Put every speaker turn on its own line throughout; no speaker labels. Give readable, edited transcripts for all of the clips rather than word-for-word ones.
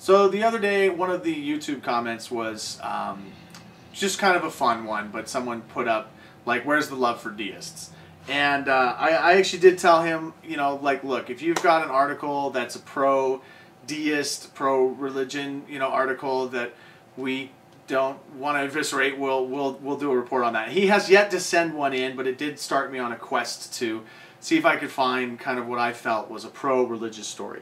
So the other day, one of the YouTube comments was just kind of a fun one, but someone put up, like, where's the love for deists? And I actually did tell him, you know, like, look, if you've got an article that's a pro-deist, pro-religion, you know, article that we don't want to eviscerate, we'll do a report on that. He has yet to send one in, but it did start me on a quest to see if I could find kind of what I felt was a pro-religious story.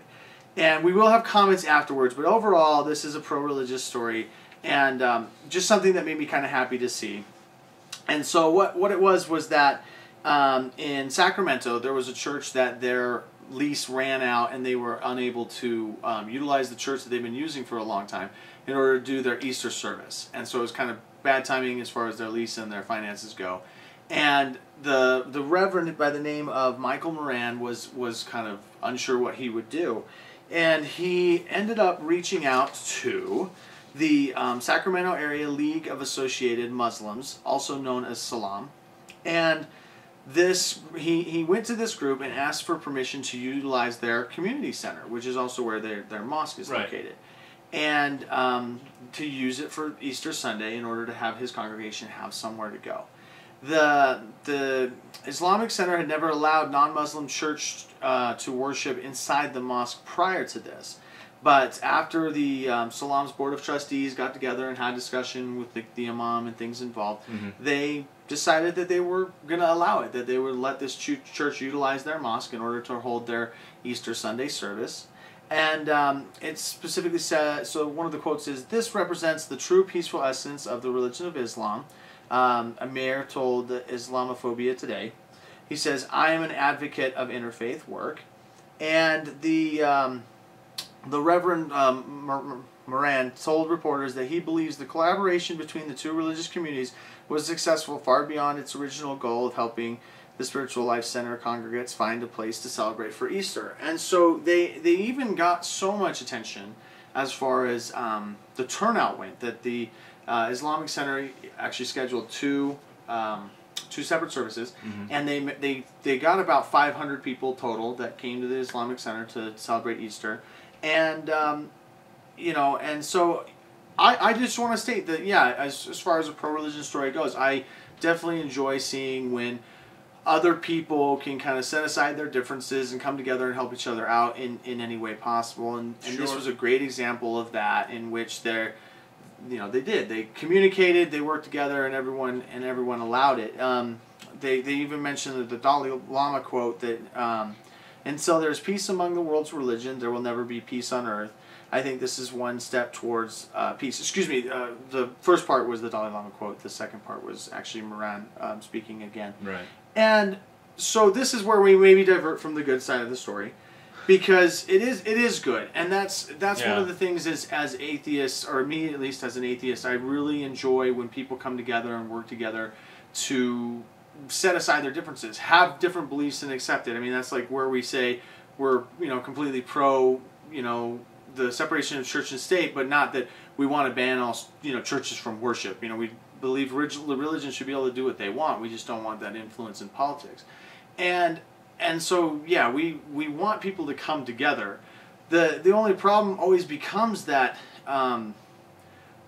And we will have comments afterwards, but overall, this is a pro-religious story, and just something that made me kind of happy to see. And so what it was that in Sacramento, there was a church that their lease ran out, and they were unable to utilize the church that they've been using for a long time in order to do their Easter service. And so it was kind of bad timing as far as their lease and their finances go. And the reverend by the name of Michael Moran was kind of unsure what he would do. And he ended up reaching out to the Sacramento Area League of Associated Muslims, also known as Salam. And he went to this group and asked for permission to utilize their community center, which is also where their mosque is located. And to use it for Easter Sunday in order to have his congregation have somewhere to go. The Islamic Center had never allowed non-Muslim church to worship inside the mosque prior to this. But after the Salam's Board of Trustees got together and had discussion with the imam and things involved, they decided that they were going to allow it, that they would let this church utilize their mosque in order to hold their Easter Sunday service. And it specifically said, so one of the quotes is, "This represents the true peaceful essence of the religion of Islam." A mayor told Islamophobia Today. He says, "I am an advocate of interfaith work." And the Reverend Moran told reporters that he believes the collaboration between the two religious communities was successful far beyond its original goal of helping the Spiritual Life Center congregates find a place to celebrate for Easter. And so they even got so much attention as far as the turnout went that the Islamic Center actually scheduled two separate services, and they got about 500 people total that came to the Islamic Center to celebrate Easter. And you know, and so I just want to state that, yeah, as far as a pro-religion story goes, I definitely enjoy seeing when other people can kind of set aside their differences and come together and help each other out in any way possible. And this was a great example of that, in which they communicated, they worked together, and everyone allowed it. They even mentioned the Dalai Lama quote that until there's peace among the world's religions, there will never be peace on earth. I think this is one step towards peace. Excuse me, the first part was the Dalai Lama quote. The second part was actually Moran speaking again.
Right.
And so this is where we maybe divert from the good side of the story, because it is good, and that's one of the things as atheists, or me at least as an atheist, I really enjoy when people come together and work together to set aside their differences, have different beliefs, and accept it. I mean, that's like where we say we're completely pro the separation of church and state, but not that we want to ban all churches from worship. We believe religion should be able to do what they want. We just don't want that influence in politics. And so, yeah, we want people to come together. The only problem always becomes that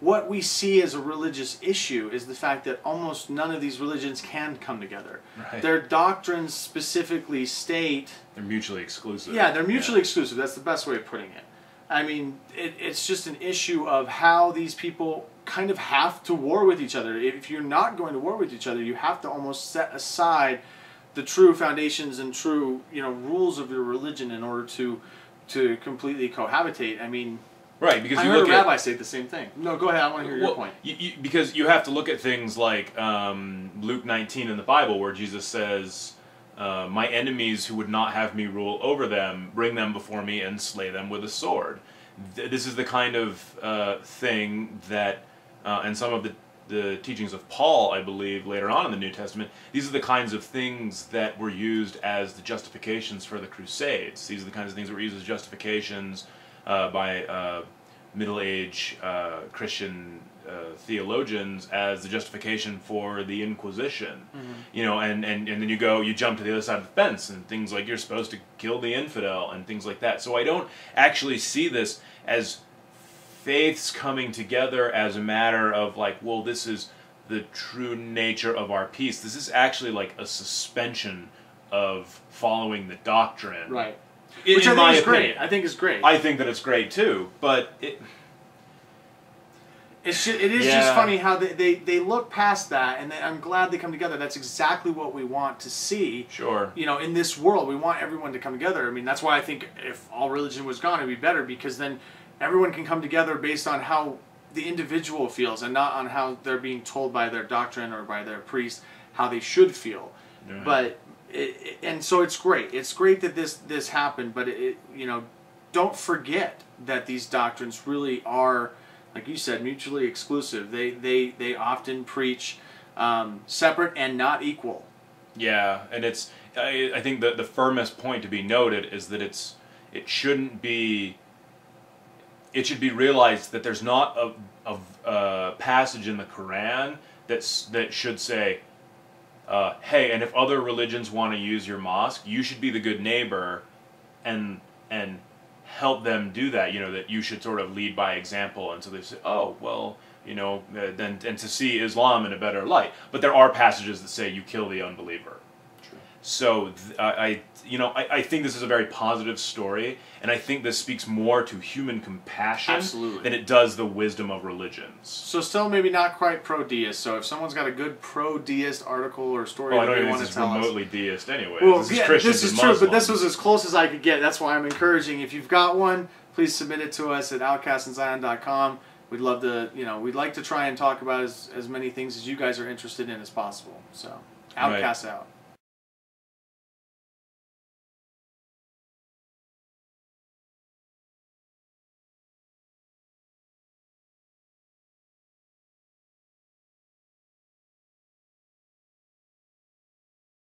what we see as a religious issue is the fact that almost none of these religions can come together.
Right.
Their doctrines specifically state...
They're mutually exclusive.
Yeah, they're mutually exclusive. That's the best way of putting it. I mean, it's just an issue of how these people kind of have to war with each other. If you're not going to war with each other, you have to almost set aside the true foundations and true rules of your religion in order to completely cohabitate. I mean,
right, because
I heard a rabbi say the same thing. No, go ahead. I want to hear your point.
Because you have to look at things like Luke 19 in the Bible, where Jesus says, "My enemies who would not have me rule over them, bring them before me and slay them with a sword." This is the kind of thing that, and some of the teachings of Paul, I believe, later on in the New Testament, these are the kinds of things that were used as the justifications for the Crusades. These are the kinds of things that were used as justifications by Middle-age Christian theologians as the justification for the Inquisition. And then you jump to the other side of the fence, and things like you're supposed to kill the infidel and things like that. So I don't actually see this as faiths coming together as a matter of like, well, this is the true nature of our peace. This is actually like a suspension of following the doctrine.
Right.
Which
I
in my
think is
opinion,
great. I think is great.
I think that it's great too, but
it is just funny how they look past that, and I'm glad they come together. That's exactly what we want to see.
Sure.
You know, in this world, we want everyone to come together. I mean, that's why I think if all religion was gone, it'd be better, because then everyone can come together based on how the individual feels, and not on how they're being told by their doctrine or by their priest how they should feel.
Yeah.
But and so it's great. It's great that this happened, but you know, don't forget that these doctrines really are, like you said, mutually exclusive. They often preach separate and not equal.
Yeah, and it's I think the firmest point to be noted is that it shouldn't be. It should be realized that there's not a passage in the Quran that should say, hey, and if other religions want to use your mosque, you should be the good neighbor and help them do that. You know, that you should sort of lead by example. And so they say, oh, well, you know, then and to see Islam in a better light. But there are passages that say you kill the unbeliever. True. So I think this is a very positive story, and I think this speaks more to human compassion
Absolutely.
than it does the wisdom of religions.
So still maybe not quite pro-deist. So if someone's got a good pro-deist article or story
I
that
don't
they
even
want
think
to
it's
tell
remotely
us.
deist anyway.
Well,
this is
yeah,
Christians
this is
and
true,
Muslims.
but this was as close as I could get. That's why I'm encouraging. If you've got one, please submit it to us at outcastandzion.com. We'd love to, we'd like to try and talk about as many things as you guys are interested in as possible. So, Outcast out.